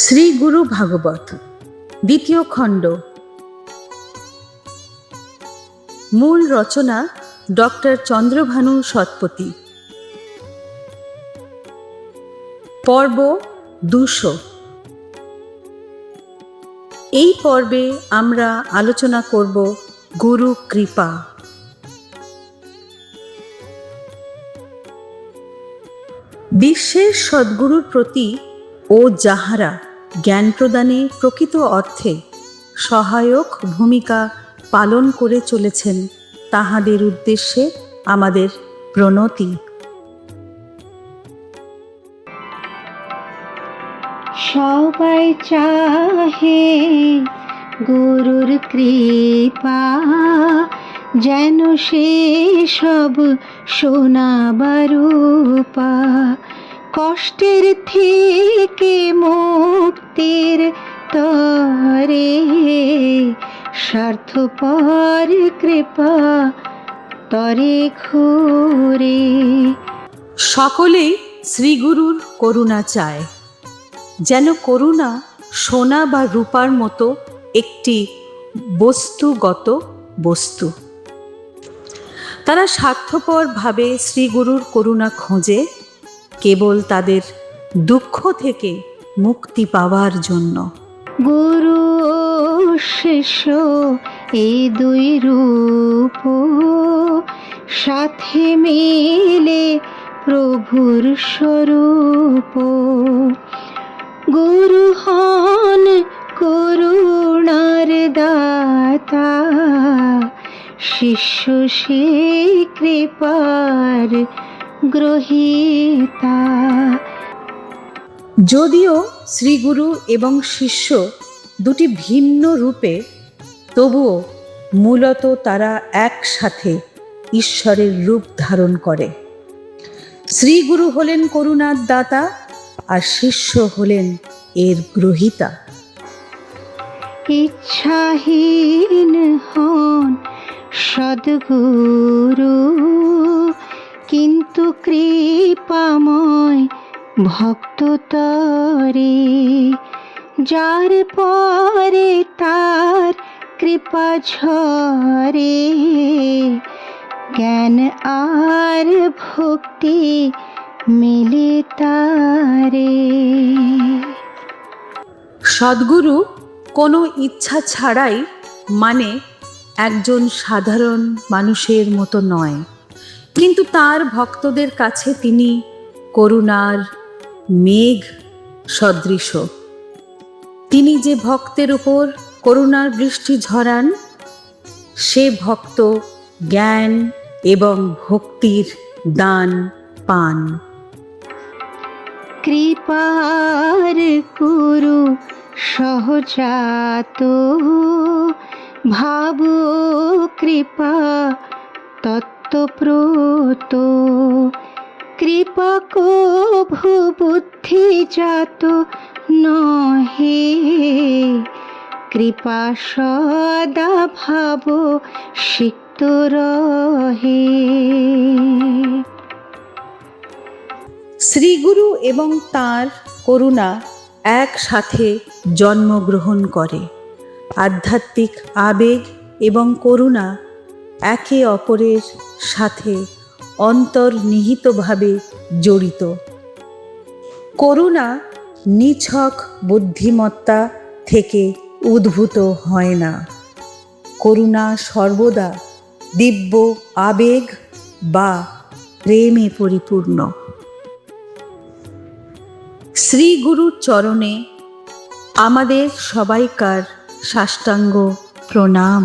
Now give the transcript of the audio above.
শ্রী গুরু ভাগবত দ্বিতীয় খণ্ড। মূল রচনা ডক্টর চন্দ্রভানু শতপথী। পর্ব 200। এই পর্বে আমরা আলোচনা করব গুরু কৃপা। বিশ্বের সদ্গুরুর প্রতি ও যাহারা জ্ঞান প্রদানে প্রকৃত অর্থে সহায়ক ভূমিকা পালন করে চলেছেন, তাহাদের উদ্দেশ্যে আমাদের প্রণতি। সবাই চাহে গুরুর কৃপা, যেন সে সব শোনাবার উপা। কষ্টের থেকে মুক্তির তরে, স্বার্থপর কৃপা তরে ঘুরে। সকলেই শ্রীগুরুর করুণা চায়, যেন করুণা সোনা বা রূপার মতো একটি বস্তুগত বস্তু। তারা স্বার্থপরভাবে শ্রীগুরুর করুণা খোঁজে কেবল তাদের দুঃখ থেকে মুক্তি পাওয়ার জন্য। গুরু ও শিষ্য এই দুই রূপ, সাথে মিলে প্রভুর স্বরূপ। গুরু হন করুণার দাতা, শিষ্য সে কৃপার গ্রহীতা। যদিও শ্রীগুরু এবং শিষ্য দুটি ভিন্ন রূপে, তবুও মূলত তারা একসাথে ঈশ্বরের রূপ ধারণ করে। শ্রীগুরু হলেন করুণার দাতা আর শিষ্য হলেন এর গ্রহীতা। ইচ্ছাহীন হন সদ্গুরু, কিন্তু কৃপাময় ভক্ত তরে। যার পরে তার কৃপা ঝরে, জ্ঞান আর ভক্তি মিলে তারে। সদ্গুরু কোনো ইচ্ছা ছাড়াই, মানে একজন সাধারণ মানুষের মতো নয়, কিন্তু তার ভক্তদের কাছে তিনি করুণার মেঘ সদৃশ। তিনি যে ভক্তের উপর করুণার বৃষ্টি ঝরান, সে ভক্ত জ্ঞান এবং ভক্তির দান পান। কৃপার গুরু সহজাত, ভাব কৃপা তত্ত্বপ্রত। কৃপা কভু বুদ্ধিজাত নহে, কৃপা সদা ভাব সিক্ত রহে। শ্রীগুরু এবং তাঁর করুণা একসাথে জন্মগ্রহণ করে। আধ্যাত্মিক আবেগ এবং করুণা একে অপরের সাথে অন্তর্নিহিতভাবে জড়িত। করুণা নিছক বুদ্ধিমত্তা থেকে উদ্ভূত হয় না। করুণা সর্বদা দিব্য আবেগ বা প্রেমে পরিপূর্ণ। শ্রীগুরুর চরণে আমাদের সবাইকার সাষ্টাঙ্গ প্রণাম।